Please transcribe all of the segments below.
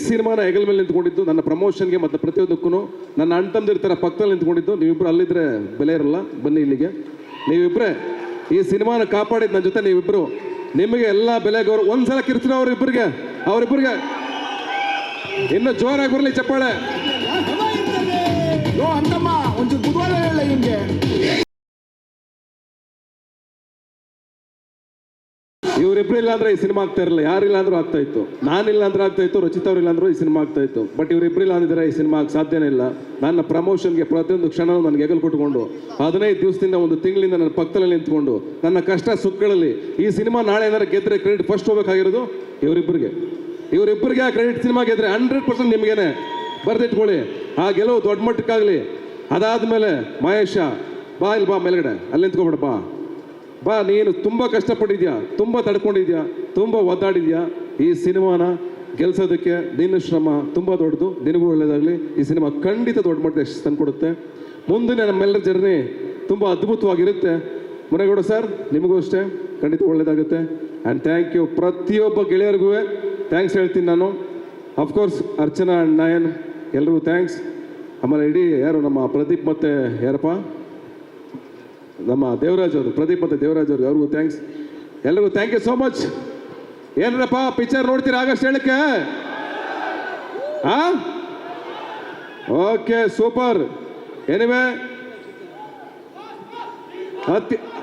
ಸಿನಿಮಾನ ಹೆಗಲ ಮೇಲೆ ನಿಂತ್ಕೊಂಡಿದ್ದು, ನನ್ನ ಪ್ರಮೋಷನ್ಗೆ ಮತ್ತು ಪ್ರತಿಯೊಂದಕ್ಕೂ ನನ್ನ ಅಣ್ಣ ತಮ್ಮದಿರ್ತಾರೆ ಪಕ್ಕದಲ್ಲಿ ನಿಂತ್ಕೊಂಡಿದ್ದು. ನೀವಿಬ್ಬರು ಅಲ್ಲಿದ್ರೆ ಬೆಲೆ ಇರಲ್ಲ, ಬನ್ನಿ ಇಲ್ಲಿಗೆ. ನೀವಿಬ್ಬರೇ ಈ ಸಿನಿಮಾನ ಕಾಪಾಡಿದ್ದು ನನ್ನ ಜೊತೆ, ನೀವಿಬ್ಬರು. ನಿಮಗೆ ಎಲ್ಲ ಬೆಲೆ ಗೌರವ. ಒಂದ್ಸಲ ಕಿರ್ತೀನಿ ಅವರಿಬ್ಬರಿಗೆ ಇನ್ನು ಜೋರಾಗಿ ಬರಲಿ ಚಪ್ಪಾಳೆ. ಇವರಿಬ್ರು ಇಲ್ಲ ಅಂದ್ರೆ ಈ ಸಿನಿಮಾ ಆಗ್ತಾ ಇರಲಿಲ್ಲ. ಯಾರಿಲ್ಲ ಅಂದ್ರೂ ಆಗ್ತಾ ಇತ್ತು, ನಾನಿಲ್ಲ ಅಂದ್ರೆ ಆಗ್ತಾ ಇತ್ತು, ರಚಿತಾ ಅವ್ರಿಲ್ಲ ಅಂದ್ರೂ ಈ ಸಿನಿಮಾ ಆಗ್ತಾ ಇತ್ತು. ಬಟ್ ಇವರಿಬ್ರಿಲ್ಲ ಅಂದಿದ್ರೆ ಈ ಸಿನಿಮಾ ಸಾಧ್ಯನೇ ಇಲ್ಲ. ನನ್ನ ಪ್ರಮೋಷನ್ಗೆ ಪ್ರತಿಯೊಂದು ಕ್ಷಣವೂ ನನಗೆ ಹೆಗಲು ಕೊಟ್ಟುಕೊಂಡು 15 ದಿವಸದಿಂದ, ಒಂದು ತಿಂಗಳಿಂದ ನನ್ನ ಪಕ್ಕದಲ್ಲಿ ನಿಂತ್ಕೊಂಡು ನನ್ನ ಕಷ್ಟ ಸುಖಗಳಲ್ಲಿ ಈ ಸಿನಿಮಾ ನಾಳೆ ಏನಾರು ಗೆದ್ರೆ ಕ್ರೆಡಿಟ್ ಫಸ್ಟ್ ಹೋಗ್ಬೇಕಾಗಿರೋದು ಇವರಿಬ್ಬರಿಗೆ ಆ ಕ್ರೆಡಿಟ್. ಸಿನಿಮಾ ಗೆದ್ರೆ 100% ನಿಮಗೇನೆ, ಬರೆದಿಟ್ಕೊಳ್ಳಿ. ಆ ಗೆಲುವು ದೊಡ್ಡ ಮಟ್ಟಕ್ಕಾಗಲಿ. ಅದಾದಮೇಲೆ ಮಹೇಶ ಬಾ, ಇಲ್ಲಿ ಬಾ, ಮೇಲ್ಗಡೆ ಅಲ್ಲಿ ನಿಂತ್ಕೊಬೇಡ, ಬಾ. ನೀನು ತುಂಬ ಕಷ್ಟಪಟ್ಟಿದ್ಯಾ, ತುಂಬ ತಡ್ಕೊಂಡಿದ್ಯಾ, ತುಂಬ ಒದ್ದಾಡಿದ್ಯಾ. ಈ ಸಿನಿಮಾನ ಗೆಲ್ಸೋದಕ್ಕೆ ನಿನ್ನ ಶ್ರಮ ತುಂಬ ದೊಡ್ಡದು. ನಿನಗೂ ಒಳ್ಳೆಯದಾಗಲಿ. ಈ ಸಿನಿಮಾ ಖಂಡಿತ ದೊಡ್ಡ ಮಟ್ಟದ ಯಶಸ್ಸು ತಂದುಕೊಡುತ್ತೆ. ಮುಂದಿನ ನಮ್ಮೆಲ್ಲರ ಜರ್ನಿ ತುಂಬ ಅದ್ಭುತವಾಗಿರುತ್ತೆ. ಮುನೇಗೌಡ ಸರ್, ನಿಮಗೂ ಅಷ್ಟೇ, ಖಂಡಿತ ಒಳ್ಳೆಯದಾಗುತ್ತೆ. And thank you. ಪ್ರತಿಯೊಬ್ಬ ಗೆಳೆಯರಿಗೂ ಥ್ಯಾಂಕ್ಸ್ ಹೇಳ್ತೀನಿ ನಾನು. ಅಫ್ಕೋರ್ಸ್ ಅರ್ಚನಾ ಆ್ಯಂಡ್ ನಯನ್ ಎಲ್ರಿಗೂ ಥ್ಯಾಂಕ್ಸ್. ಆಮೇಲೆ ಇಡೀ ಯಾರು ನಮ್ಮ ಪ್ರದೀಪ್ ಮತ್ತು ಯಾರಪ್ಪ ನಮ್ಮ ದೇವರಾಜ್ ಅವರು, ಪ್ರದೀಪ್ ಮತ್ತು ದೇವರಾಜ್ ಅವರು, ಅವ್ರಿಗೂ ಥ್ಯಾಂಕ್ಸ್. ಎಲ್ರಿಗೂ ಥ್ಯಾಂಕ್ ಯು ಸೋ ಮಚ್. ಏನಪ್ಪ ಪಿಕ್ಚರ್ ನೋಡ್ತೀರಾ ಆಗಸ್ಟ್ 7ಕ್ಕೆ? Okay, super. ಎನಿವೆ,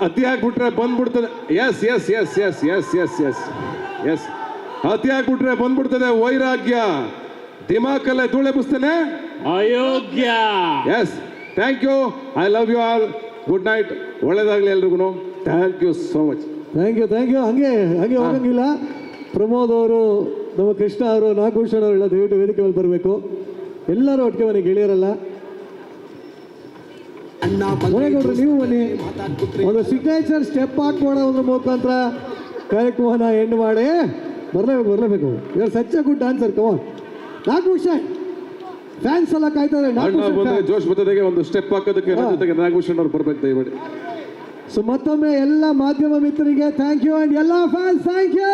ಅತಿ ಹಾಕ್ಬಿಟ್ರೆ ಬಂದ್ಬಿಡ್ತದೆ. Yes yes yes yes yes yes yes yes ಅತಿ ಹಾಕ್ಬಿಟ್ರೆ ಬಂದ್ಬಿಡ್ತದೆ ವೈರಾಗ್ಯ. ದಿಮಾಕಲ್ಲೇ ಧೂಳೆಬ್ಬಿಸ್ತೇನೆ ಅಯೋಗ್ಯ. Yes, thank you. I love you all. Good night. ಒಳ್ಳೇದಾಗಲಿ ಎಲ್ರಿಗೂ. Thank you so much. Thank you. ಹಂಗೆ ಹೋಗಂಗಿಲ್ಲ. ಪ್ರಮೋದ್ ಅವರು, ನಮ್ಮ ಕೃಷ್ಣ ಅವರು, ನಾಗಭೂಷಣ್ ಅವರೆಲ್ಲ ದಯವಿಟ್ಟು ವೇದಿಕೆ ಮೇಲೆ ಬರಬೇಕು. ಎಲ್ಲರೂ ಒಟ್ಟಿಗೆ ಮನೆಗೆ ಗೆಳೆಯರಲ್ಲ. ಮುನೇಗೌಡರು ನೀವು ಬನ್ನಿ. ಒಂದು ಸಿಗ್ನೇಚರ್ ಸ್ಟೆಪ್ ಹಾಕ್ಕೊಡೋದ್ರ ಮುಖಾಂತರ ಕಾರ್ಯಕ್ರಮನ ಎಂಡ್ ಮಾಡಿ ಬರಲೇಬೇಕು. ಇವರು ಸಚ್ಚ ಗುಡ್ ಡಾನ್ಸರ್. ಕಮಾನ್ ನಾಗಭೂಷಣ್. ಫ್ಯಾನ್ಸ್ ಎಲ್ಲ ಕಾಯ್ತಾರೆ. ಜೋಶ್ ಬರ್ತದೆ ಒಂದು ಸ್ಟೆಪ್ ಹಾಕೋದಕ್ಕೆ. ಜೊತೆಗೆ ನಾಗಭೂಷಣ್ ಅವ್ರು ಬರ್ಬೇಕು ದಯವಿಟ್ಟು. ಸೊ ಮತ್ತೊಮ್ಮೆ ಎಲ್ಲ ಮಾಧ್ಯಮ ಮಿತ್ರರಿಗೆ ಥ್ಯಾಂಕ್ ಯು. ಅಂಡ್ ಎಲ್ಲ ಫ್ಯಾನ್ಸ್ ಥ್ಯಾಂಕ್ ಯು.